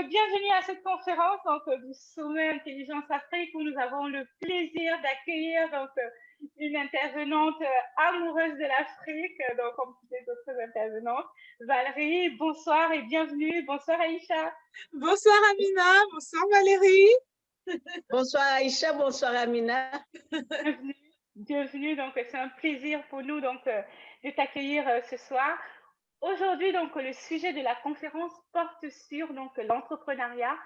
bienvenue à cette conférence du Sommet Intelligence Afrique où nous avons le plaisir d'accueillir une intervenante amoureuse de l'Afrique, comme toutes les autres intervenantes. Valérie, bonsoir et bienvenue. Bonsoir Aïcha. Bonsoir Amina, bonsoir Valérie. Bonsoir Aïcha, bonsoir Amina. Bienvenue. C'est un plaisir pour nous de t'accueillir ce soir. Aujourd'hui, le sujet de la conférence porte sur l'entrepreneuriat.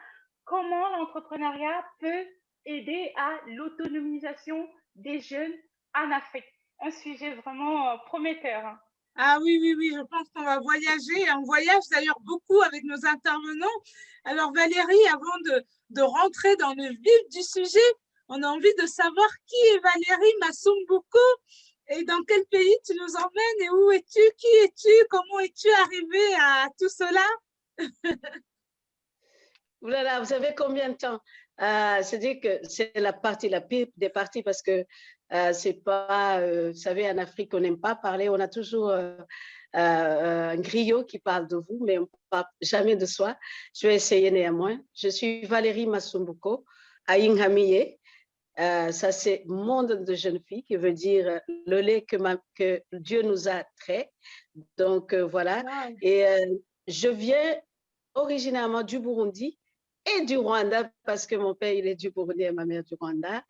Comment l'entrepreneuriat peut aider à l'autonomisation des jeunes en Afrique. Un sujet vraiment prometteur. Ah oui, je pense qu'on va voyager. On voyage d'ailleurs beaucoup avec nos intervenants. Alors Valérie, avant de rentrer dans le vif du sujet, on a envie de savoir qui est Valérie Masumbuko et dans quel pays tu nous emmènes et où es-tu, qui es-tu, comment es-tu arrivée à tout cela? Voilà, vous savez combien de temps? C'est-à-dire que c'est la pire des parties parce que c'est pas, vous savez, en Afrique, on n'aime pas parler, on a toujours un griot qui parle de vous, mais on ne parle jamais de soi. Je vais essayer néanmoins. Je suis Valérie Masumbuko, à Inghamiye. Ça, c'est monde de jeune fille, qui veut dire le lait que Dieu nous a trait. Donc, voilà. Wow. Et je viens originairement du Burundi et du Rwanda, parce que mon père, il est du Burundi et ma mère du Rwanda.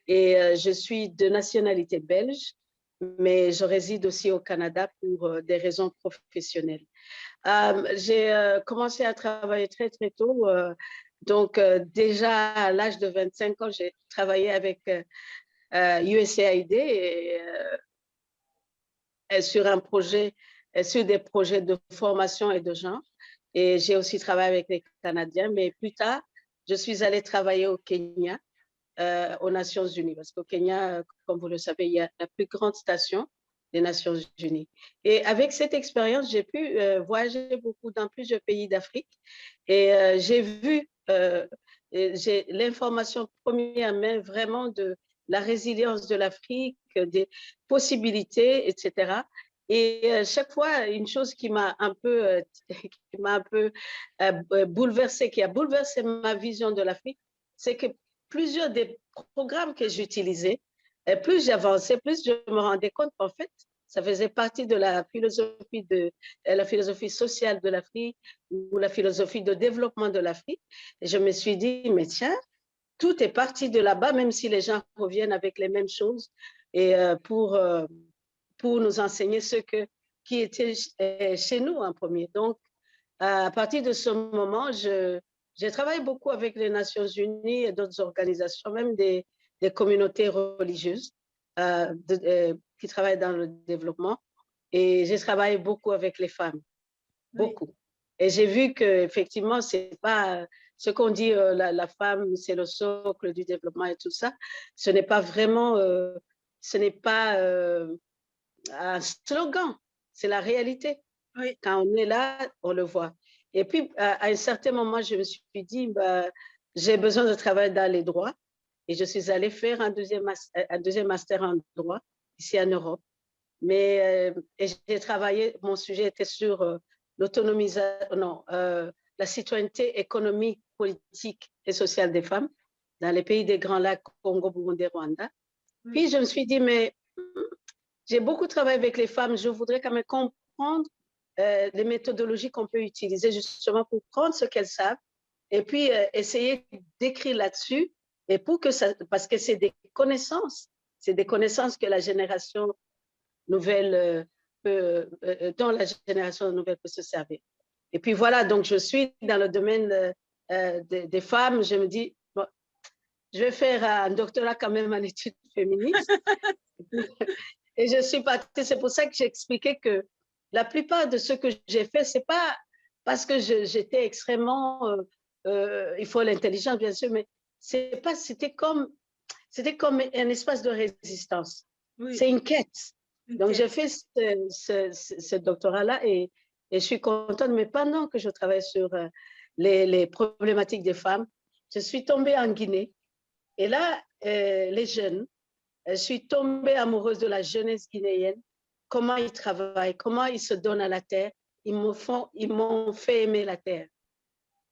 Et je suis de nationalité belge, mais je réside aussi au Canada pour des raisons professionnelles. J'ai commencé à travailler très, très tôt. Déjà à l'âge de 25 ans, j'ai travaillé avec USAID et sur des projets de formation et de genre. Et j'ai aussi travaillé avec les Canadiens, mais plus tard, je suis allée travailler au Kenya, aux Nations Unies, parce qu'au Kenya, comme vous le savez, il y a la plus grande station des Nations Unies. Et avec cette expérience, j'ai pu voyager beaucoup dans plusieurs pays d'Afrique et j'ai l'information première main vraiment de la résilience de l'Afrique, des possibilités, etc. Et chaque fois, une chose qui m'a un peu bouleversée, qui a bouleversé ma vision de l'Afrique, c'est que plusieurs des programmes que j'utilisais, plus j'avançais, plus je me rendais compte qu'en fait, ça faisait partie de la philosophie sociale de l'Afrique ou la philosophie de développement de l'Afrique. Et je me suis dit, mais tiens, tout est parti de là-bas, même si les gens reviennent avec les mêmes choses et pour nous enseigner qui était chez nous en premier. Donc, à partir de ce moment, j'ai travaillé beaucoup avec les Nations Unies et d'autres organisations, même des communautés religieuses qui travaillent dans le développement. Et j'ai travaillé beaucoup avec les femmes, beaucoup. Oui. Et j'ai vu qu'effectivement, c'est pas ce qu'on dit, la femme, c'est le socle du développement et tout ça. Ce n'est pas vraiment, ce n'est pas un slogan, c'est la réalité. Oui. Quand on est là, on le voit. Et puis, à un certain moment, je me suis dit, j'ai besoin de travailler dans les droits. Et je suis allée faire un deuxième master en droit ici en Europe. Mais j'ai travaillé, mon sujet était sur la citoyenneté économique, politique et sociale des femmes dans les pays des Grands Lacs, Congo, Burundi, Rwanda. Oui. Puis je me suis dit, mais j'ai beaucoup travaillé avec les femmes, je voudrais quand même comprendre les méthodologies qu'on peut utiliser justement pour prendre ce qu'elles savent et puis essayer d'écrire là-dessus et parce que c'est des connaissances que la génération nouvelle dont la génération nouvelle peut se servir. Et puis voilà, donc je suis dans le domaine des femmes, je me dis, bon, je vais faire un doctorat quand même en études féministes. Et je suis partie, c'est pour ça que j'ai expliqué que la plupart de ce que j'ai fait, c'est pas parce que j'étais extrêmement, il faut l'intelligence bien sûr, mais c'était comme un espace de résistance. Oui. C'est une quête. Donc j'ai fait ce doctorat-là et je suis contente, mais pendant que je travaille sur les problématiques des femmes, je suis tombée en Guinée et là, les jeunes, je suis tombée amoureuse de la jeunesse guinéenne, comment ils travaillent, comment ils se donnent à la terre. Ils m'ont fait aimer la terre.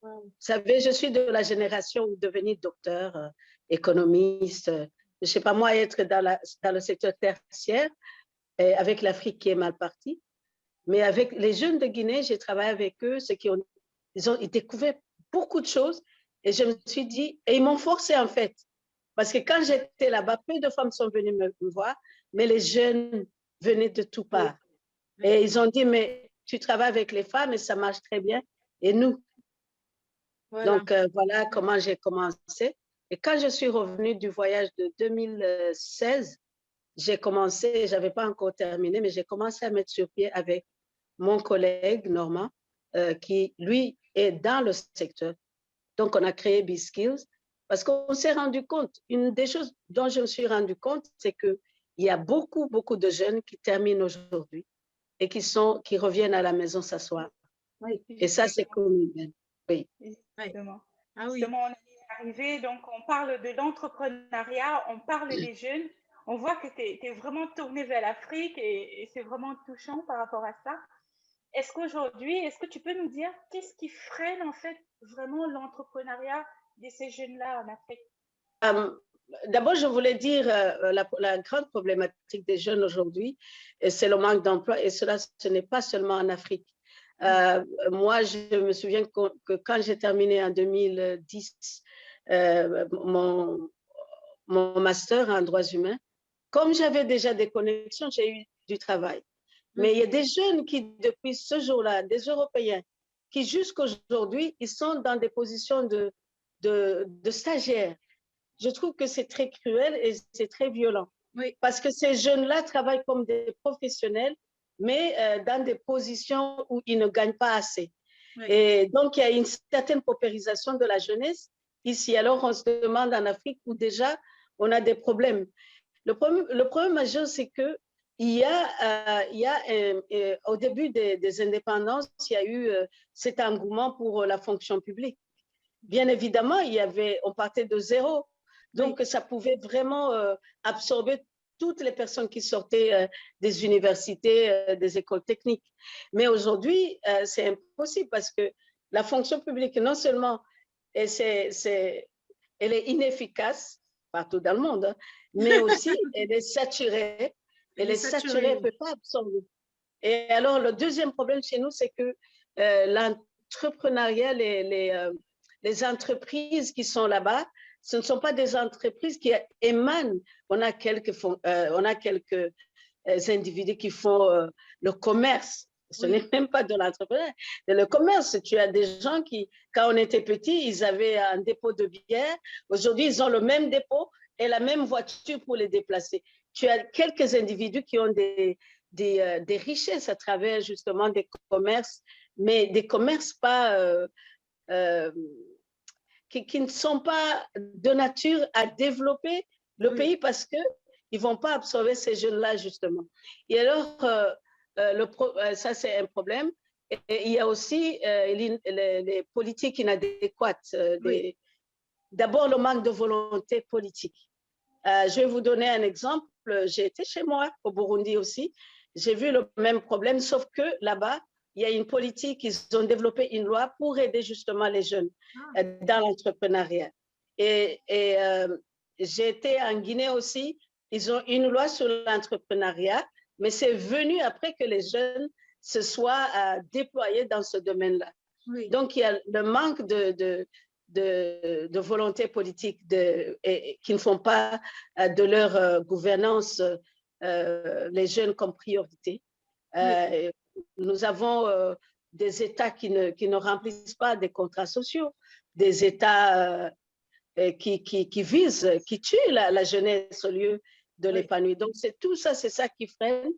Vous savez, je suis de la génération où devenir docteur, économiste, je ne sais pas moi, être dans le secteur tertiaire, avec l'Afrique qui est mal partie. Mais avec les jeunes de Guinée, j'ai travaillé avec eux, ils ont découvert beaucoup de choses. Et je me suis dit, et ils m'ont forcé en fait. Parce que quand j'étais là-bas, peu de femmes sont venues me voir, mais les jeunes venaient de tout part. Et ils ont dit, mais tu travailles avec les femmes et ça marche très bien. Et nous, Voilà. donc voilà comment j'ai commencé. Et quand je suis revenue du voyage de 2016, j'ai commencé, je n'avais pas encore terminé, mais j'ai commencé à mettre sur pied avec mon collègue Normand, qui lui est dans le secteur. Donc on a créé B-Skills parce qu'on s'est rendu compte, une des choses dont je me suis rendu compte, c'est qu'il y a beaucoup, beaucoup de jeunes qui terminent aujourd'hui et qui reviennent à la maison s'asseoir. Oui, et ça, c'est commun. Oui. Justement. Ah oui. Justement, on est arrivé, donc on parle de l'entrepreneuriat, on parle des jeunes. On voit que tu es vraiment tourné vers l'Afrique et c'est vraiment touchant par rapport à ça. Est-ce qu'aujourd'hui, est-ce que tu peux nous dire qu'est-ce qui freine en fait vraiment l'entrepreneuriat de ces jeunes-là en Afrique? D'abord, je voulais dire la grande problématique des jeunes aujourd'hui, c'est le manque d'emploi et cela, ce n'est pas seulement en Afrique. Moi, je me souviens que quand j'ai terminé en 2010 mon master en droits humains, comme j'avais déjà des connexions, j'ai eu du travail. Mais il y a des jeunes qui, depuis ce jour-là, des Européens, qui jusqu'aujourd'hui, ils sont dans des positions de stagiaires. Je trouve que c'est très cruel et c'est très violent. Oui. Parce que ces jeunes-là travaillent comme des professionnels, mais dans des positions où ils ne gagnent pas assez. Oui. Et donc, il y a une certaine paupérisation de la jeunesse ici. Alors, on se demande en Afrique où déjà, on a des problèmes. Le problème majeur, c'est que au début des indépendances, il y a eu cet engouement pour la fonction publique. Bien évidemment, on partait de zéro. Donc, oui, ça pouvait vraiment absorber toutes les personnes qui sortaient des universités, des écoles techniques. Mais aujourd'hui, c'est impossible parce que la fonction publique, non seulement elle est inefficace partout dans le monde, hein, mais aussi elle est saturée. Elle est saturée, elle ne peut pas absorber. Et alors, le deuxième problème chez nous, c'est que l'entrepreneuriat, les entreprises qui sont là-bas, ce ne sont pas des entreprises qui émanent. On a quelques individus qui font le commerce. Ce n'est même pas de l'entrepreneuriat. Le commerce, tu as des gens qui, quand on était petit, ils avaient un dépôt de bière. Aujourd'hui, ils ont le même dépôt et la même voiture pour les déplacer. Tu as quelques individus qui ont des richesses à travers justement des commerces, mais des commerces pas qui ne sont pas de nature à développer le pays parce qu'ils ne vont pas absorber ces jeunes-là, justement. Et alors, ça, c'est un problème. Et il y a aussi les politiques inadéquates. D'abord, le manque de volonté politique. Je vais vous donner un exemple. J'ai été chez moi, au Burundi aussi. J'ai vu le même problème, sauf que là-bas, il y a une politique, ils ont développé une loi pour aider justement les jeunes dans l'entrepreneuriat. Et j'ai été en Guinée aussi, ils ont une loi sur l'entrepreneuriat, mais c'est venu après que les jeunes se soient déployés dans ce domaine-là. Oui. Donc, il y a le manque de volonté politique qui ne font pas de leur gouvernance les jeunes comme priorité. Oui. Nous avons des États qui ne remplissent pas des contrats sociaux, des États qui visent, qui tuent la jeunesse au lieu de l'épanouir. Donc, c'est tout ça, c'est ça qui freine.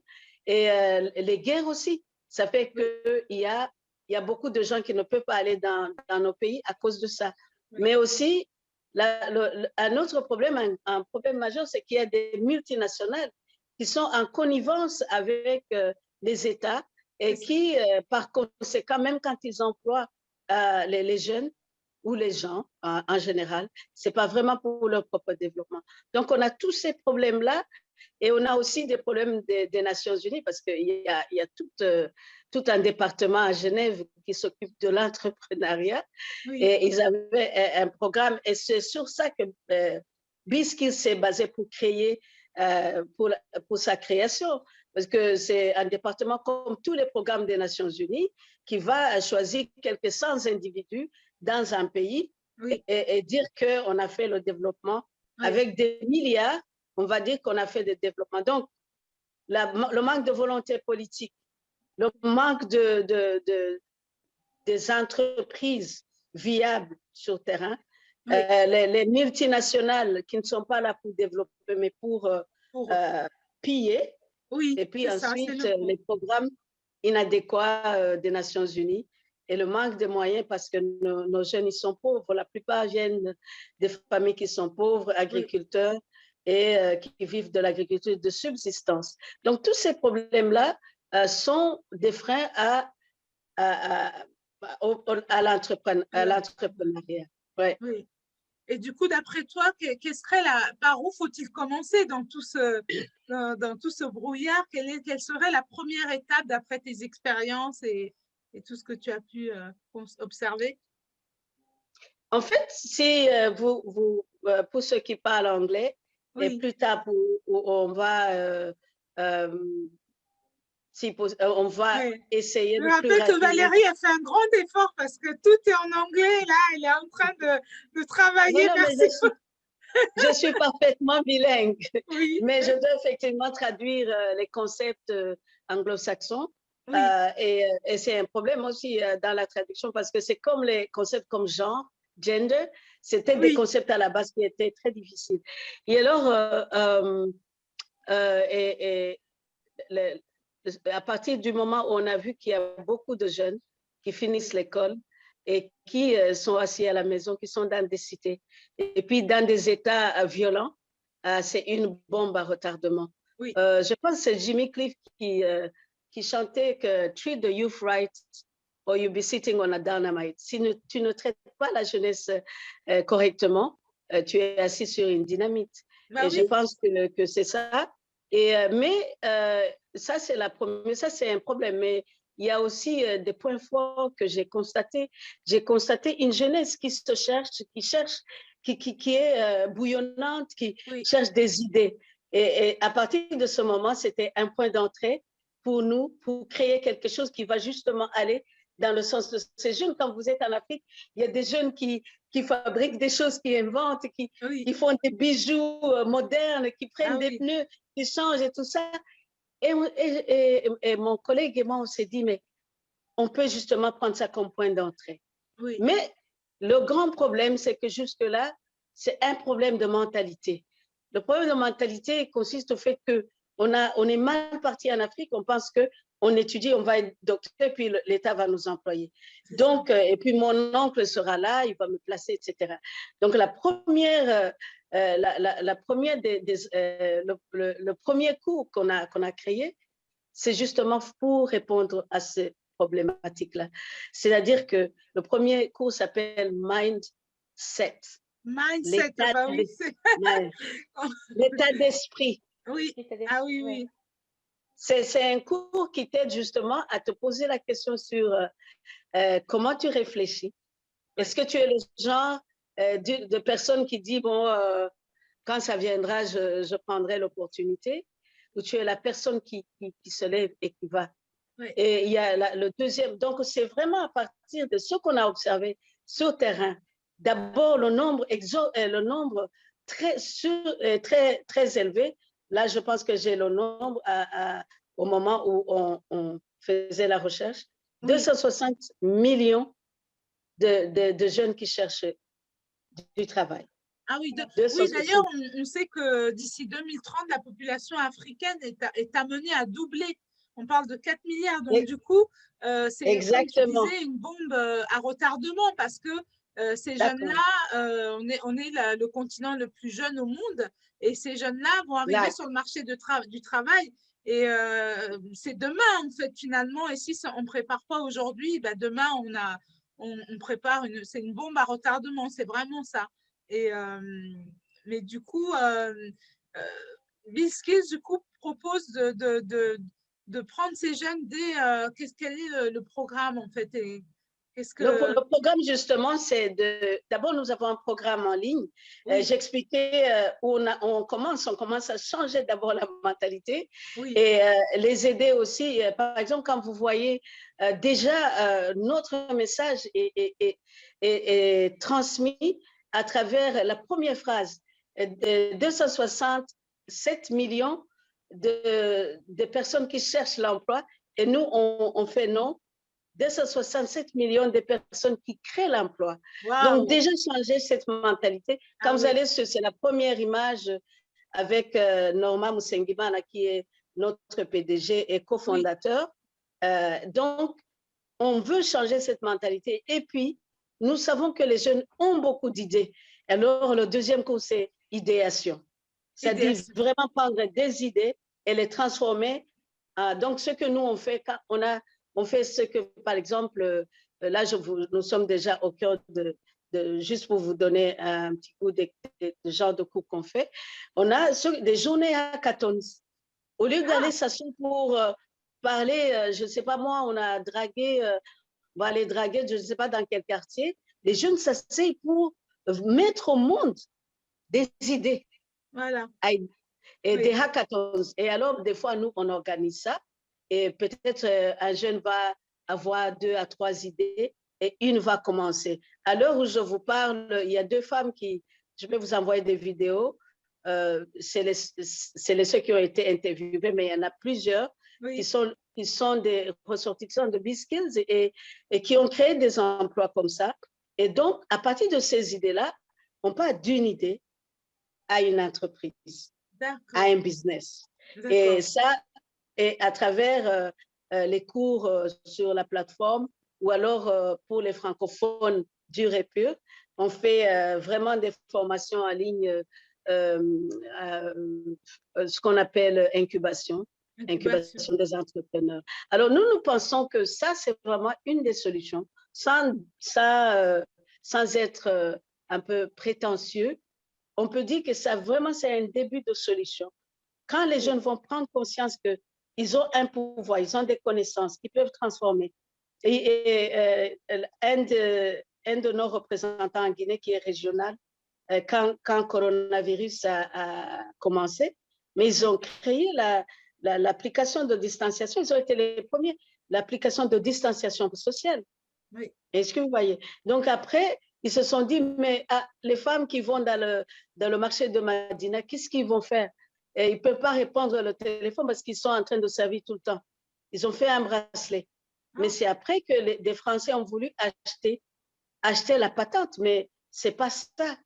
Et les guerres aussi, ça fait qu'il y a beaucoup de gens qui ne peuvent pas aller dans nos pays à cause de ça. Mais aussi, un autre problème, un problème majeur, c'est qu'il y a des multinationales qui sont en connivence avec les États et qui, par conséquent, même quand ils emploient les jeunes ou les gens en général, ce n'est pas vraiment pour leur propre développement. Donc, on a tous ces problèmes-là Et on a aussi des problèmes des Nations Unies parce qu'il y a tout un département à Genève qui s'occupe de l'entrepreneuriat. Oui. Et ils avaient un programme. Et c'est sur ça que B-Skills s'est basé pour créer, pour sa création. Parce que c'est un département comme tous les programmes des Nations Unies qui va choisir quelques 100 individus dans un pays et dire qu'on a fait le développement avec des milliards. On va dire qu'on a fait des développements. Donc, le manque de volonté politique, le manque des entreprises viables sur le terrain, les multinationales qui ne sont pas là pour développer, mais pour piller. Et puis ensuite, les programmes inadéquats des Nations Unies et le manque de moyens parce que nos jeunes, ils sont pauvres. La plupart viennent des familles qui sont pauvres, agriculteurs et qui vivent de l'agriculture de subsistance. Donc, tous ces problèmes-là sont des freins à l'entrepreneuriat. Ouais. Oui. Et du coup, d'après toi, par où faut-il commencer dans tout ce brouillard? Quelle serait la première étape d'après tes expériences et tout ce que tu as pu observer? En fait, si pour ceux qui parlent anglais, et plus tard, on va essayer de. Je rappelle que Valérie a fait un grand effort parce que tout est en anglais. Là, elle est en train de travailler. Non, merci. Je suis parfaitement bilingue, mais je dois effectivement traduire les concepts anglo-saxons. Et c'est un problème aussi dans la traduction parce que c'est comme les concepts comme genre, gender, c'était des concepts à la base qui étaient très difficiles. Et alors, à partir du moment où on a vu qu'il y a beaucoup de jeunes qui finissent l'école et qui sont assis à la maison, qui sont dans des cités, et puis dans des états violents, c'est une bombe à retardement. Je pense que c'est Jimmy Cliff qui chantait que « Treat the youth right or you'll be sitting on a dynamite ». Si tu ne traites pas la jeunesse correctement, tu es assis sur une dynamite. Et je pense que c'est ça. Mais ça, c'est un problème. Mais il y a aussi des points forts que j'ai constatés. J'ai constaté une jeunesse qui se cherche, qui est bouillonnante, qui cherche des idées. Et à partir de ce moment, c'était un point d'entrée pour nous, pour créer quelque chose qui va justement aller dans le sens de ces jeunes. Quand vous êtes en Afrique, il y a des jeunes qui fabriquent des choses, qui inventent, qui font des bijoux modernes, qui prennent des pneus, qui changent et tout ça. Et mon collègue et moi, on s'est dit, mais on peut justement prendre ça comme point d'entrée. Mais le grand problème, c'est que jusque-là, c'est un problème de mentalité. Le problème de mentalité consiste au fait qu'on est mal parti en Afrique, on pense qu'on étudie, on va être docteur, puis l'État va nous employer. Donc, et puis mon oncle sera là, il va me placer, etc. Donc, le premier cours qu'on a créé, c'est justement pour répondre à ces problématiques-là. C'est-à-dire que le premier cours s'appelle Mindset. Mindset, l'état d'esprit. Oui, ah oui, oui. C'est un cours qui t'aide justement à te poser la question sur comment tu réfléchis. Est-ce que tu es le genre de personne qui dit, bon, quand ça viendra, je prendrai l'opportunité, ou tu es la personne qui se lève et qui va. Et il y a le deuxième. Donc, c'est vraiment à partir de ce qu'on a observé sur le terrain. D'abord, le nombre très élevé. Là, je pense que j'ai le nombre au moment où on faisait la recherche. 260 millions de jeunes qui cherchent du travail. Ah oui, d'ailleurs, on sait que d'ici 2030, la population africaine est amenée à doubler. On parle de 4 milliards. Donc, du coup, c'est comme tu disais, une bombe à retardement parce que ces jeunes-là, on est le continent le plus jeune au monde et ces jeunes-là vont arriver sur le marché du travail. Et c'est demain, en fait, finalement. Et si on ne prépare pas aujourd'hui, ben demain, on prépare c'est une bombe à retardement. C'est vraiment ça. Mais du coup, BizSkills, du coup, propose de prendre ces jeunes dès… quel est le programme, en fait, et qu'est-ce que… Le programme, justement, c'est d'abord, nous avons un programme en ligne. Oui, J'expliquais où on commence à changer d'abord la mentalité oui, et les aider aussi. Par exemple, quand vous voyez déjà notre message est transmis à travers la première phrase. 267 millions de personnes qui cherchent l'emploi et nous, on fait non. 267 millions de personnes qui créent l'emploi. Donc, waouh, déjà changer cette mentalité. Quand ah vous oui, allez sur, c'est la première image avec Norma Moussengimana, qui est notre PDG et oui, cofondateur. Donc, on veut changer cette mentalité. Et puis, nous savons que les jeunes ont beaucoup d'idées. Alors, le deuxième cours, c'est idéation. C'est-à-dire idéation. vraiment prendre des idées et les transformer. Donc, ce que nous, on fait, quand on fait ce que, par exemple, là, nous sommes déjà au cœur juste pour vous donner un petit coup de genre de cours qu'on fait, on a des journées hackathons. Au lieu Ah, d'aller s'asseoir pour parler, je ne sais pas moi, on va aller draguer, je ne sais pas dans quel quartier, les jeunes s'asseyent pour mettre au monde des idées voilà, et des oui, hackathons. Et alors, des fois, nous, on organise ça et peut-être un jeune va avoir 2 à 3 idées et une va commencer. À l'heure où je vous parle, il y a 2 femmes je vais vous envoyer des vidéos. C'est ceux qui ont été interviewés, mais il y en a plusieurs oui, qui sont des ressortissants de BizSkills et qui ont créé des emplois comme ça. Et donc, à partir de ces idées-là, on part d'une idée à une entreprise, à d'accord, un business. Et d'accord, ça, et à travers les cours sur la plateforme ou alors pour les francophones durs et purs, on fait vraiment des formations en ligne, ce qu'on appelle incubation, incubation des entrepreneurs. Alors nous pensons que ça, c'est vraiment une des solutions, sans être un peu prétentieux. On peut dire que ça, vraiment, c'est un début de solution. Quand les oui, jeunes vont prendre conscience qu'ils ont un pouvoir, ils ont des connaissances, ils peuvent transformer. Un de nos représentants en Guinée, qui est régional, quand le coronavirus a commencé, mais ils ont créé l'application de distanciation. Ils ont été les premiers, l'application de distanciation sociale. oui, Est-ce que vous voyez? Donc après, ils se sont dit, mais les femmes qui vont dans le marché de Madina, qu'est-ce qu'ils vont faire? Et ils ne peuvent pas répondre au téléphone parce qu'ils sont en train de servir tout le temps. Ils ont fait un bracelet. Mais ah, c'est après que des Français ont voulu acheter la patente. Mais ce n'est pas ça.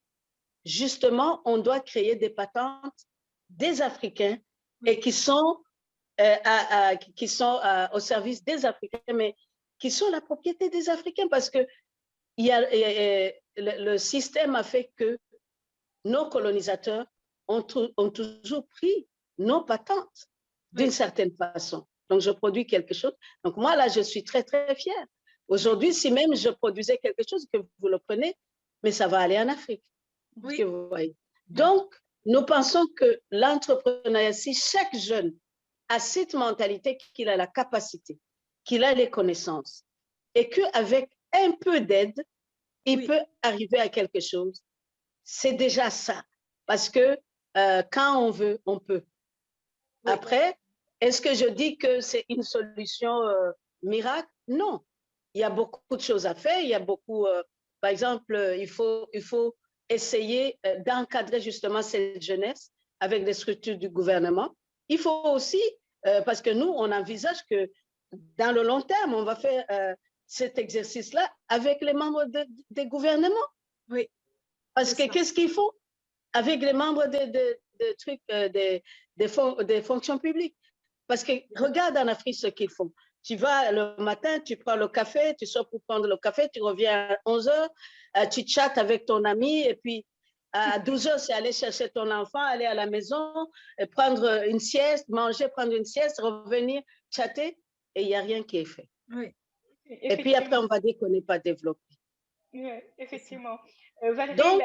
Justement, on doit créer des patentes des Africains et oui, qui sont au service des Africains, mais qui sont la propriété des Africains parce que le système a fait que nos colonisateurs ont toujours pris nos patentes d'une oui, certaine façon. Donc, je produis quelque chose. Donc, moi, là, je suis très, très fière. oui, Aujourd'hui, si même je produisais quelque chose, que vous le prenez, mais ça va aller en Afrique. Ce que oui, vous voyez. oui, Donc, nous pensons que l'entrepreneuriat, si chaque jeune a cette mentalité qu'il a la capacité, qu'il a les connaissances, et qu'avec un peu d'aide, il oui, peut arriver à quelque chose, c'est déjà ça. Parce que quand on veut, on peut. oui, Après, est-ce que je dis que c'est une solution miracle? Non. Il y a beaucoup de choses à faire. Il y a beaucoup, par exemple, il faut essayer d'encadrer justement cette jeunesse avec les structures du gouvernement. Il faut aussi, parce que nous, on envisage que dans le long terme, on va faire cet exercice-là avec les membres des gouvernements. oui, Parce c'est que ça. qu'est-ce qu'il faut avec les membres des fonctions publiques? Parce que regarde en Afrique ce qu'ils font. Tu vas le matin, tu prends le café, tu sors pour prendre le café, tu reviens à 11 heures, tu chattes avec ton ami et puis à 12 heures, c'est aller chercher ton enfant, aller à la maison, prendre une sieste, manger, prendre une sieste, revenir, chatter et il n'y a rien qui est fait. Oui, Et puis après, Effectivement, on va dire qu'on n'est pas développé. ouais, c'est ça. effectivement. Valérie, Donc,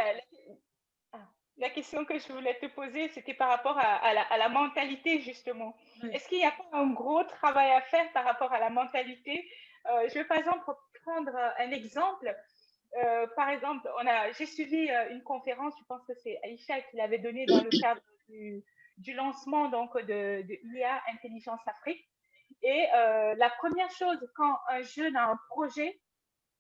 ah, la question que je voulais te poser, c'était par rapport à la mentalité, justement. Oui. Est-ce qu'il n'y a pas un gros travail à faire par rapport à la mentalité? Je vais par exemple prendre un exemple. Par exemple, j'ai suivi une conférence, je pense que c'est Aïcha qui l'avait donnée dans le cadre du lancement donc, de IA Intelligence Afrique. Et la première chose, quand un jeune a un projet,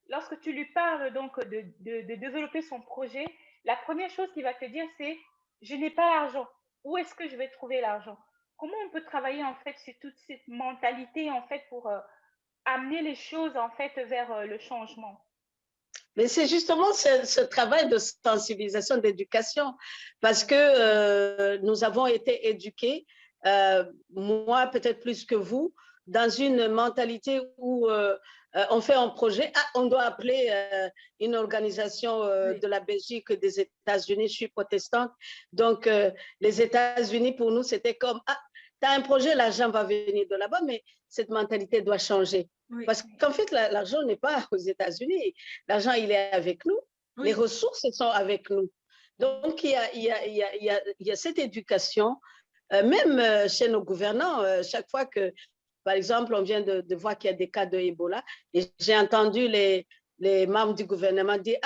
lorsque tu lui parles donc de développer son projet, la première chose qu'il va te dire, c'est je n'ai pas l'argent. Où est-ce que je vais trouver l'argent? Comment on peut travailler en fait sur toute cette mentalité en fait pour amener les choses en fait vers le changement? Mais c'est justement ce travail de sensibilisation, d'éducation, parce que nous avons été éduqués, moi peut-être plus que vous, dans une mentalité où on fait un projet, on doit appeler une organisation Oui. de la Belgique, des États-Unis, je suis protestante, donc les États-Unis pour nous c'était comme, tu as un projet, l'argent va venir de là-bas, mais cette mentalité doit changer. Oui. Parce qu'en fait, l'argent n'est pas aux États-Unis. L'argent, il est avec nous. Oui. Les ressources sont avec nous. Donc, il y a cette éducation, même chez nos gouvernants, chaque fois que, par exemple, on vient de voir qu'il y a des cas de Ebola, et j'ai entendu les membres du gouvernement dire,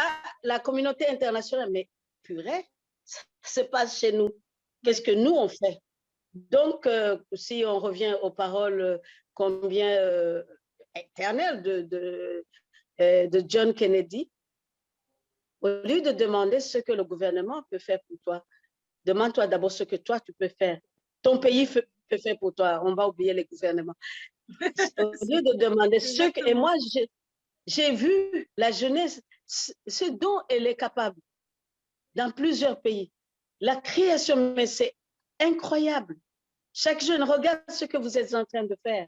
la communauté internationale, mais purée, ça se passe chez nous. Qu'est-ce que nous, on fait? Donc, si on revient aux paroles combien éternelles de John Kennedy, au lieu de demander ce que le gouvernement peut faire pour toi, demande-toi d'abord ce que toi, tu peux faire. Ton pays peut faire pour toi. On va oublier les gouvernements. Au lieu de demander ce que... Et moi, j'ai vu la jeunesse, ce dont elle est capable dans plusieurs pays. La création, mais c'est incroyable. Chaque jeune, regarde ce que vous êtes en train de faire.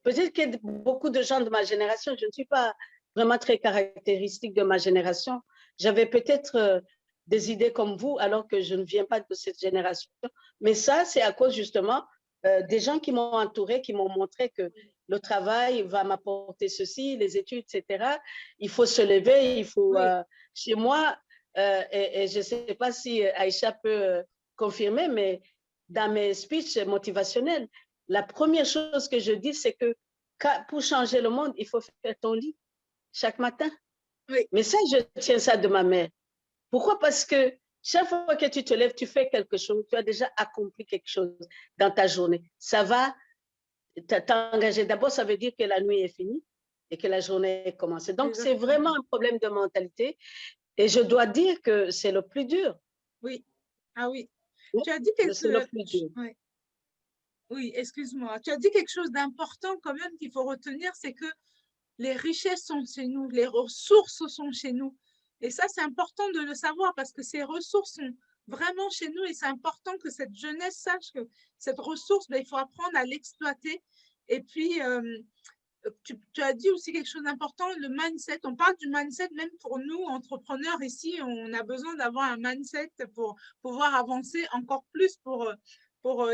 Peut-être que beaucoup de gens de ma génération, je ne suis pas vraiment très caractéristique de ma génération, j'avais peut-être des idées comme vous, alors que je ne viens pas de cette génération. Mais ça, c'est à cause justement des gens qui m'ont entouré, qui m'ont montré que le travail va m'apporter ceci, les études, etc. Il faut se lever, il faut... chez moi, et je ne sais pas si Aïcha peut confirmer, mais dans mes speeches motivationnels, la première chose que je dis, c'est que pour changer le monde, il faut faire ton lit chaque matin. Oui. Mais ça, je tiens ça de ma mère. Pourquoi? Parce que chaque fois que tu te lèves, tu fais quelque chose, tu as déjà accompli quelque chose dans ta journée. Ça va t'engager. D'abord, ça veut dire que la nuit est finie et que la journée est commencée. Donc, c'est vraiment un problème de mentalité. Et je dois dire que c'est le plus dur. Oui. Ah oui. Tu as dit quelque chose. C'est le plus dur. Oui. Oui, excuse-moi. Tu as dit quelque chose d'important quand même qu'il faut retenir, c'est que les richesses sont chez nous, les ressources sont chez nous. Et ça, c'est important de le savoir parce que ces ressources sont vraiment chez nous et c'est important que cette jeunesse sache que cette ressource, il faut apprendre à l'exploiter. Et puis, tu as dit aussi quelque chose d'important, le mindset. On parle du mindset même pour nous, entrepreneurs ici, on a besoin d'avoir un mindset pour pouvoir avancer encore plus pour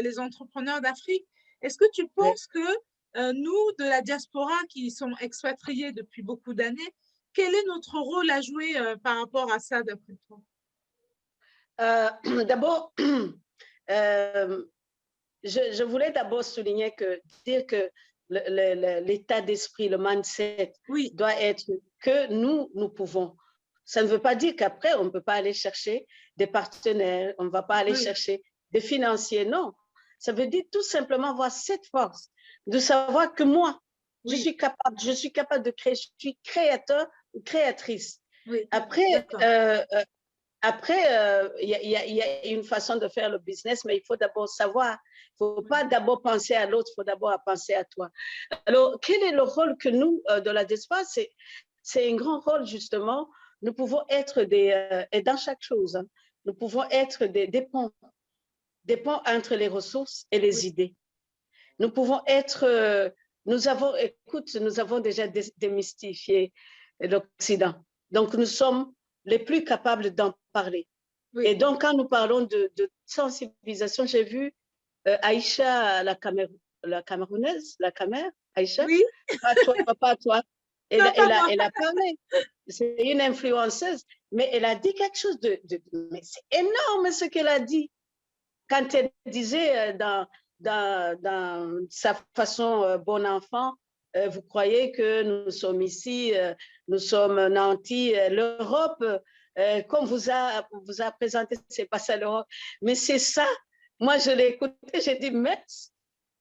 les entrepreneurs d'Afrique. Est-ce que tu penses que nous, de la diaspora qui sommes expatriés depuis beaucoup d'années, quel est notre rôle à jouer par rapport à ça, d'après toi? D'abord, je voulais d'abord souligner dire que l'état d'esprit, le mindset doit être que nous pouvons. Ça ne veut pas dire qu'après, on ne peut pas aller chercher des partenaires, on ne va pas aller chercher des financiers, non. Ça veut dire tout simplement avoir cette force de savoir que moi, je suis capable de créer, je suis créateur ou créatrice. Après, il y a une façon de faire le business, mais il faut d'abord savoir. Il ne faut pas d'abord penser à l'autre, il faut d'abord penser à toi. Alors, quel est le rôle que nous, de la diaspora? C'est un grand rôle, justement. Nous pouvons être et dans chaque chose, hein, nous pouvons être des ponts entre les ressources et les idées. Nous pouvons être, nous avons déjà démystifié l'Occident. Donc, nous sommes les plus capables d'en parler. Et donc, quand nous parlons de sensibilisation, j'ai vu Aïcha, la Camerounaise, Aïcha, pas toi, elle a parlé. c'est une influenceuse, mais elle a dit quelque chose mais c'est énorme ce qu'elle a dit. Quand elle disait dans sa façon bon enfant, vous croyez que nous sommes ici, nous sommes nantis, l'Europe, comme vous a présenté, c'est pas ça l'Europe, mais c'est ça. Moi, je l'ai écouté, j'ai dit, mais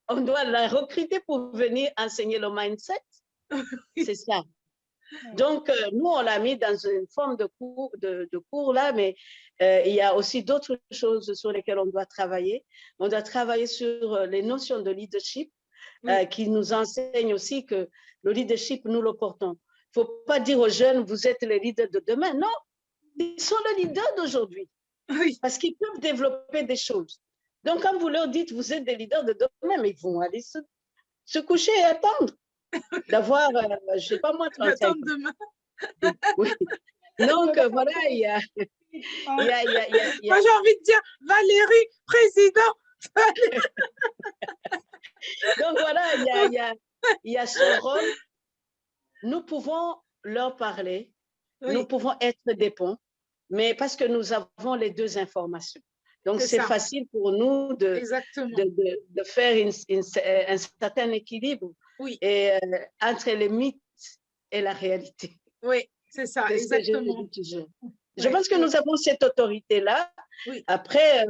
on doit la recruter pour venir enseigner le mindset. C'est ça. Donc, nous, on l'a mis dans une forme de cours là, mais il y a aussi d'autres choses sur lesquelles on doit travailler. On doit travailler sur les notions de leadership qui nous enseignent aussi que le leadership, nous le portons. Il ne faut pas dire aux jeunes, vous êtes les leaders de demain. Non, ils sont les leaders d'aujourd'hui parce qu'ils peuvent développer des choses. Donc, quand vous leur dites, vous êtes des leaders de demain, mais ils vont aller se coucher et attendre d'avoir, je ne sais pas moi, 35 ans. Demain. Oui. Donc, voilà, il y a... Moi, j'ai envie de dire, Valérie, président. Donc, voilà, il y a ce rôle. Nous pouvons leur parler, nous pouvons être des ponts, mais parce que nous avons les deux informations. Donc, c'est facile pour nous de faire un certain équilibre entre les mythes et la réalité. Oui, c'est ça, exactement. Je pense que nous avons cette autorité-là. Après,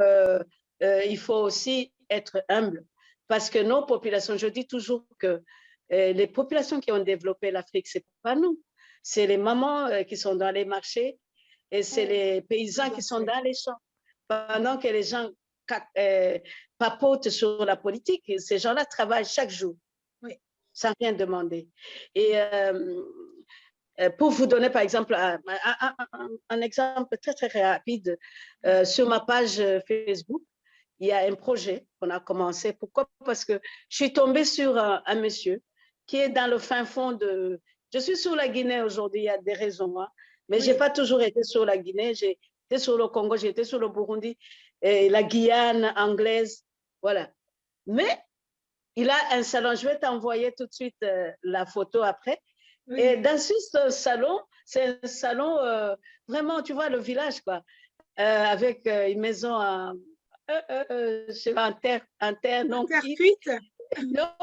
il faut aussi être humble parce que nos populations, je dis toujours que les populations qui ont développé l'Afrique, ce n'est pas nous. C'est les mamans qui sont dans les marchés et c'est les paysans qui sont dans les champs. Pendant que les gens papotent sur la politique, ces gens-là travaillent chaque jour sans rien demander. Et pour vous donner, par exemple, un exemple très, très rapide, sur ma page Facebook, il y a un projet qu'on a commencé. Pourquoi? Parce que je suis tombée sur un monsieur qui est dans le fin fond de... Je suis sur la Guinée aujourd'hui, il y a des raisons, hein, mais je n'ai pas toujours été sur la Guinée. J'ai été sur le Congo, j'ai été sur le Burundi, et la Guyane anglaise, voilà. Mais il a un salon, je vais t'envoyer tout de suite la photo après. Et dans ce salon, c'est un salon vraiment, tu vois, le village, quoi, avec une maison en terre, non cuite. Non,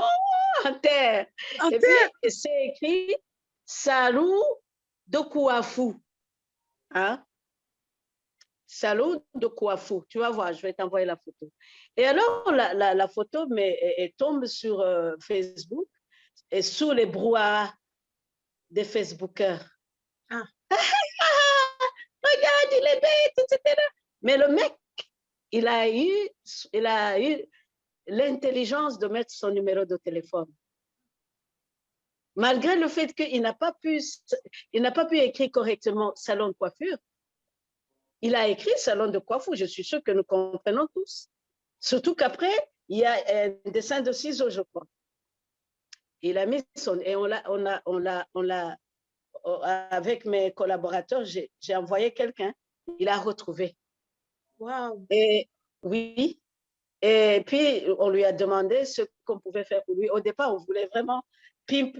en terre. Et puis, c'est écrit Salou de Kouafou. Hein? Salou de Kouafou. Tu vas voir, je vais t'envoyer la photo. Et alors, la photo elle tombe sur Facebook et sous les brouhahas des Facebookers. Regarde, il est bête, etc. Mais le mec, il a eu l'intelligence de mettre son numéro de téléphone. Malgré le fait qu'il n'a pas pu écrire correctement salon de coiffure, il a écrit salon de coiffure. Je suis sûre que nous comprenons tous. Surtout qu'après, il y a un dessin de ciseaux, je crois. Il a mis son... Et avec mes collaborateurs, j'ai envoyé quelqu'un. Il a retrouvé. Wow. Et oui. Et puis, on lui a demandé ce qu'on pouvait faire pour lui. Au départ, on voulait vraiment pimp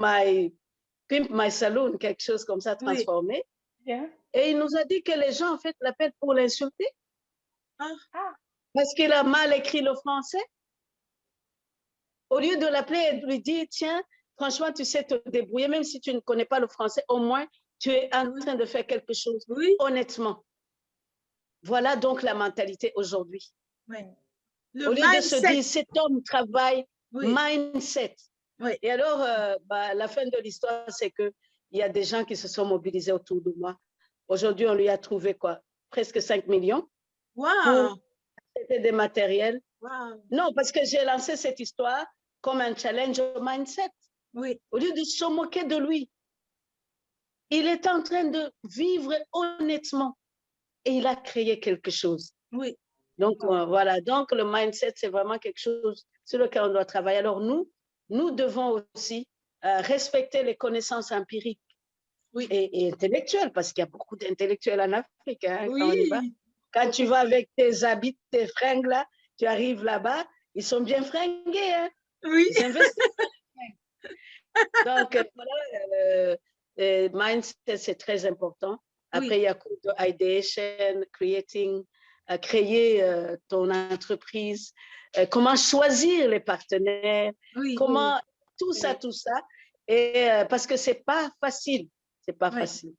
my saloon, quelque chose comme ça, transformé. Et il nous a dit que les gens, en fait, l'appellent pour l'insulter. Parce qu'il a mal écrit le français. Au lieu de l'appeler et de lui dire, tiens, franchement, tu sais te débrouiller, même si tu ne connais pas le français, au moins, tu es en train de faire quelque chose, honnêtement. Voilà donc la mentalité aujourd'hui. Au lieu de se dire, cet homme travaille, mindset. Et alors, la fin de l'histoire, c'est qu'il y a des gens qui se sont mobilisés autour de moi. Aujourd'hui, on lui a trouvé quoi? Presque 5 millions pour acheter des matériels. Non, parce que j'ai lancé cette histoire comme un challenge au mindset. Au lieu de se moquer de lui, il est en train de vivre honnêtement et il a créé quelque chose. Donc, voilà. Donc, le mindset, c'est vraiment quelque chose sur lequel on doit travailler. Alors, nous devons aussi respecter les connaissances empiriques et intellectuelles, parce qu'il y a beaucoup d'intellectuels en Afrique. Hein, quand on y va. Quand tu vas avec tes habits, tes fringues, là, tu arrives là-bas, ils sont bien fringués. Hein. Ils investissent. Donc, voilà, Mindset, c'est très important. Après, il y a cours de ideation, créer ton entreprise, comment choisir les partenaires, comment tout ça. Et parce que c'est pas facile. C'est pas facile.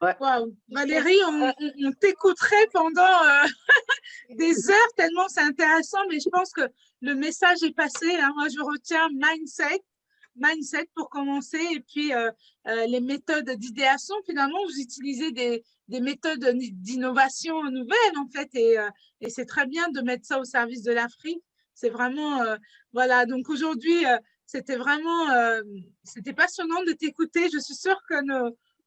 Ouais. Wow. Valérie, on t'écouterait pendant des heures tellement c'est intéressant, mais je pense que le message est passé. Hein. Moi, je retiens mindset pour commencer, et puis les méthodes d'idéation. Finalement, vous utilisez des méthodes d'innovation nouvelles, en fait, et c'est très bien de mettre ça au service de l'Afrique. C'est vraiment, voilà, donc aujourd'hui, c'était vraiment, c'était passionnant de t'écouter. Je suis sûre que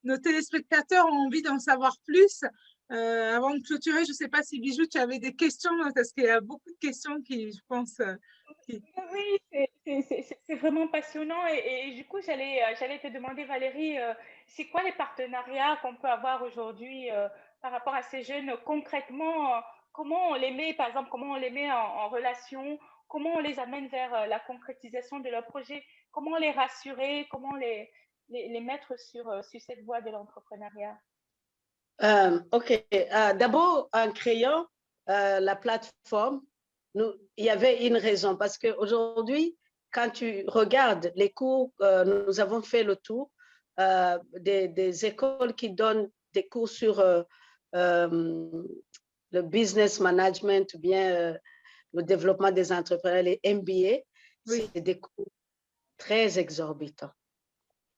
nos téléspectateurs ont envie d'en savoir plus. Avant de clôturer, je ne sais pas si Bijou, tu avais des questions, parce qu'il y a beaucoup de questions qui, je pense… Oui, c'est vraiment passionnant. Et du coup, j'allais te demander, Valérie, c'est quoi les partenariats qu'on peut avoir aujourd'hui par rapport à ces jeunes concrètement? Comment on les met, par exemple, comment on les met en relation? Comment on les amène vers la concrétisation de leur projet? Comment les rassurer? Comment les mettre sur cette voie de l'entrepreneuriat? OK. D'abord, en créant la plateforme, il y avait une raison, parce qu'aujourd'hui, quand tu regardes les cours, nous avons fait le tour des écoles qui donnent des cours sur le business management ou bien le développement des entrepreneurs, les MBA. C'est des cours très exorbitants.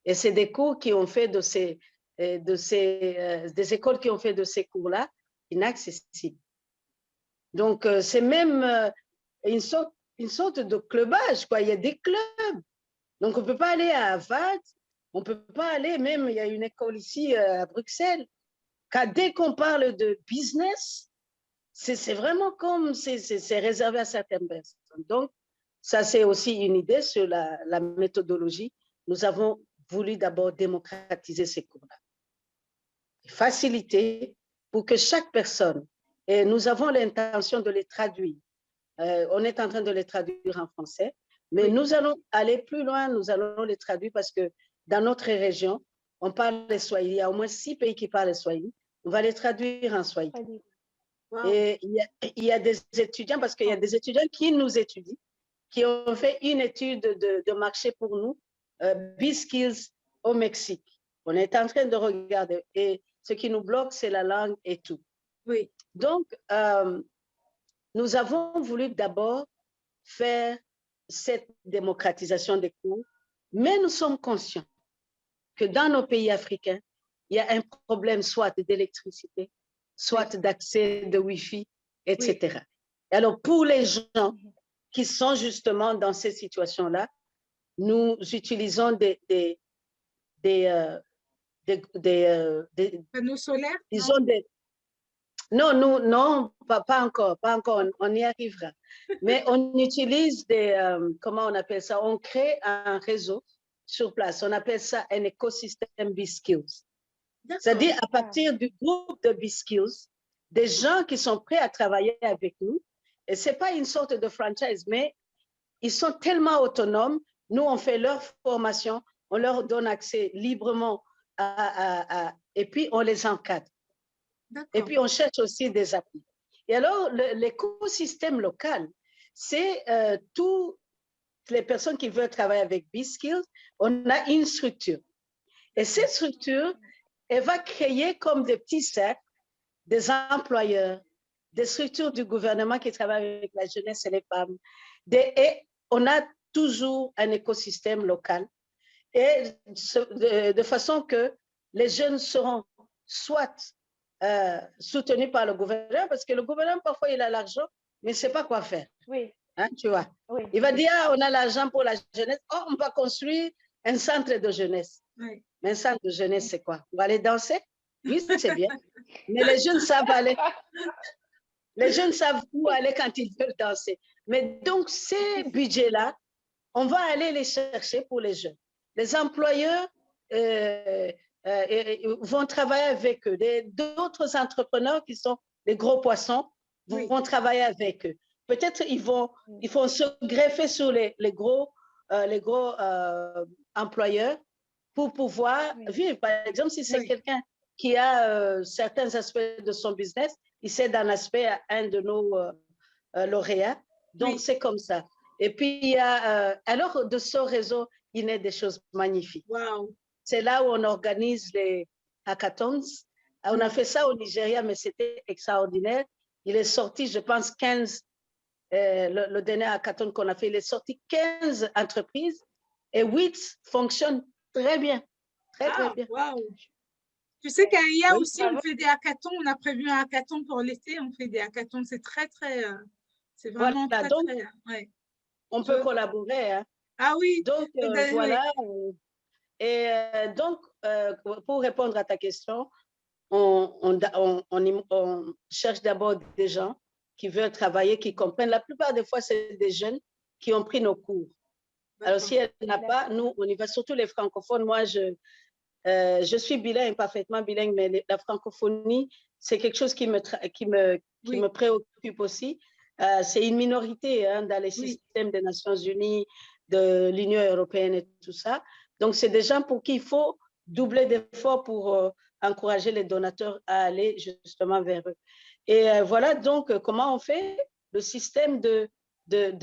Et c'est des cours qui ont fait des écoles qui ont fait de ces cours-là inaccessibles. Donc, c'est même une sorte de clubage, quoi. Il y a des clubs. Donc, on ne peut pas aller à Harvard, on ne peut pas aller, même, il y a une école ici à Bruxelles. Dès qu'on parle de business, c'est vraiment comme, c'est réservé à certaines personnes. Donc, ça, c'est aussi une idée sur la méthodologie. Nous avons voulu d'abord démocratiser ces cours-là, faciliter pour que chaque personne, et nous avons l'intention de les traduire. On est en train de les traduire en français, mais nous allons aller plus loin, nous allons les traduire parce que dans notre région, on parle le Swahili. Il y a au moins 6 pays qui parlent le Swahili. On va les traduire en Swahili. Wow. Et il y a des étudiants, parce qu'il y a des étudiants qui nous étudient, qui ont fait une étude de marché pour nous, B-Skills au Mexique. On est en train de regarder. Et ce qui nous bloque, c'est la langue et tout. Oui. Donc, nous avons voulu d'abord faire cette démocratisation des cours, mais nous sommes conscients que dans nos pays africains, il y a un problème soit d'électricité, soit d'accès de Wi-Fi, etc. Oui. Alors, pour les gens qui sont justement dans ces situations-là, nous utilisons des panneaux solaires? Disons non, pas encore, on y arrivera. Mais on utilise comment on appelle ça? On crée un réseau sur place. On appelle ça un écosystème B-Skills. C'est-à-dire, à partir du groupe de B-Skills, des gens qui sont prêts à travailler avec nous, et ce n'est pas une sorte de franchise, mais ils sont tellement autonomes. Nous, on fait leur formation, on leur donne accès librement et puis on les encadre. Et puis, on cherche aussi des appuis. Et alors, l'écosystème local, c'est toutes les personnes qui veulent travailler avec B-Skills. On a une structure. Et cette structure, elle va créer comme des petits cercles des employeurs, des structures du gouvernement qui travaillent avec la jeunesse et les femmes. Et on a toujours un écosystème local. Et de façon que les jeunes seront soit soutenu par le gouvernement, parce que le gouvernement, parfois, il a l'argent, mais il ne sait pas quoi faire. Oui. Hein, tu vois. Oui. Il va dire, on a l'argent pour la jeunesse, on va construire un centre de jeunesse. Oui. Mais un centre de jeunesse, c'est quoi? On va aller danser? Oui, c'est bien. Mais les jeunes savent aller. Les jeunes savent où aller quand ils veulent danser. Mais donc, ces budgets-là, on va aller les chercher pour les jeunes. Les employeurs vont travailler avec eux. D'autres entrepreneurs qui sont les gros poissons vont travailler avec eux. Peut-être ils vont se greffer sur les gros employeurs pour pouvoir vivre. Par exemple, si c'est quelqu'un qui a certains aspects de son business, il cède un aspect à un de nos lauréats. Donc, c'est comme ça. Et puis, il y a, alors, de ce réseau, il naît des choses magnifiques. Wow. C'est là où on organise les hackathons. On a fait ça au Nigeria, mais c'était extraordinaire. Il est sorti, je pense, 15, le dernier hackathon qu'on a fait, il est sorti 15 entreprises et 8 fonctionnent très bien. Très bien. Wow. Tu sais qu'à IA aussi, on fait des hackathons. On a prévu un hackathon pour l'été. On fait des hackathons. C'est c'est vraiment voilà, donc, ouais. On peut collaborer. Hein. Ah oui. Donc, voilà. Et donc, pour répondre à ta question, on cherche d'abord des gens qui veulent travailler, qui comprennent. La plupart des fois, c'est des jeunes qui ont pris nos cours. Alors, si elle n'a pas, nous, on y va, surtout les francophones. Moi, je suis bilingue, parfaitement bilingue, mais la francophonie, c'est quelque chose qui me préoccupe aussi. C'est une minorité hein, dans les systèmes des Nations Unies, de l'Union européenne et tout ça. Donc, c'est des gens pour qui il faut doubler d'efforts pour encourager les donateurs à aller justement vers eux. Et voilà donc comment on fait le système de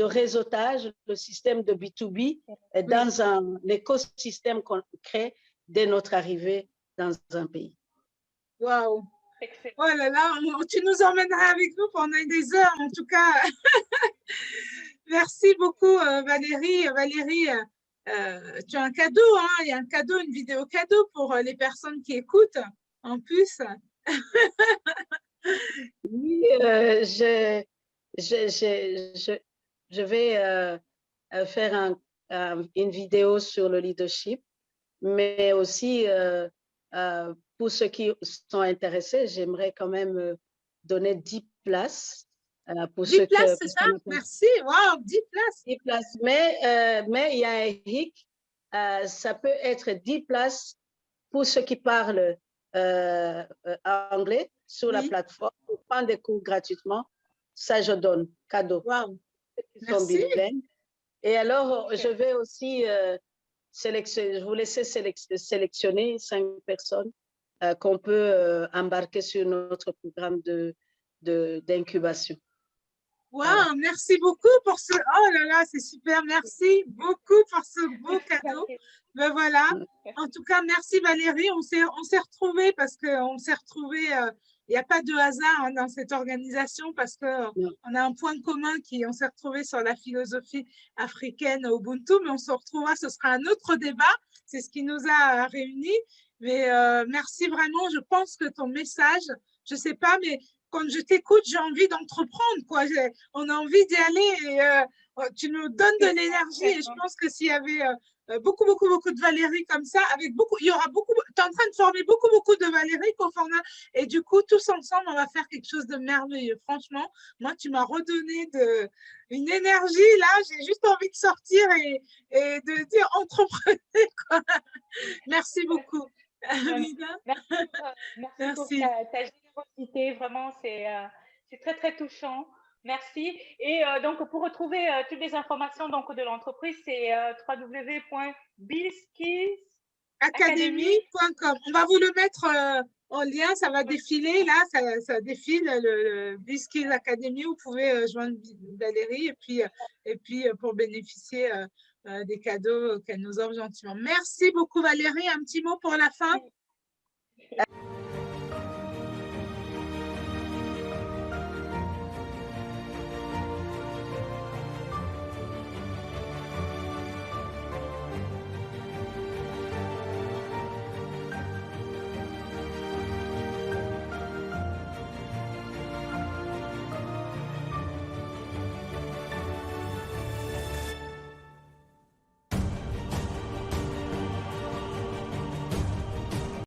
réseautage, le système de B2B dans un écosystème qu'on crée dès notre arrivée dans un pays. Waouh! Oh là là, tu nous emmèneras avec nous pendant des heures, en tout cas. Merci beaucoup, Valérie. Valérie, tu as un cadeau, hein? Il y a un cadeau, une vidéo cadeau pour les personnes qui écoutent, en plus. Oui, je vais faire une vidéo sur le leadership, mais aussi pour ceux qui sont intéressés, j'aimerais quand même donner 10 places. Pour 10 places, c'est ça? Merci. Wow, 10 places. 10 places. Mais il y a un hic. Ça peut être 10 places pour ceux qui parlent anglais sur la plateforme pour prendre des cours gratuitement. Ça, je donne, cadeau. Wow. Merci. Et alors, je vais aussi je vous laisser sélectionner 5 personnes qu'on peut embarquer sur notre programme d'incubation. Wow, voilà. Merci beaucoup pour ce... Oh là là, c'est super. Merci beaucoup pour ce beau cadeau. Ben voilà. En tout cas, merci Valérie. On s'est retrouvés parce qu'on s'est retrouvés... il n'y a pas de hasard hein, dans cette organisation parce qu'on a un point commun on s'est retrouvés sur la philosophie africaine Ubuntu, mais on se retrouvera, ce sera un autre débat. C'est ce qui nous a réunis. Mais merci vraiment. Je pense que ton message, je ne sais pas, mais quand je t'écoute, j'ai envie d'entreprendre, quoi. On a envie d'y aller et tu nous donnes de l'énergie. Et je pense que s'il y avait beaucoup de Valérie comme ça, il y aura beaucoup, tu es en train de former beaucoup de Valérie et du coup, tous ensemble, on va faire quelque chose de merveilleux. Franchement, moi, tu m'as redonné une énergie, là, j'ai juste envie de sortir et de dire entreprenez, quoi. Merci beaucoup. Merci pour ta générosité, vraiment, c'est très touchant. Merci. Et donc, pour retrouver toutes les informations donc, de l'entreprise, c'est www.billskillsacademy.com. On va vous le mettre en lien, ça va défiler, là, ça défile le Billskills Academy. Vous pouvez joindre Valérie et puis pour bénéficier des cadeaux qu'elle nous offre gentiment. Merci beaucoup Valérie. Un petit mot pour la fin?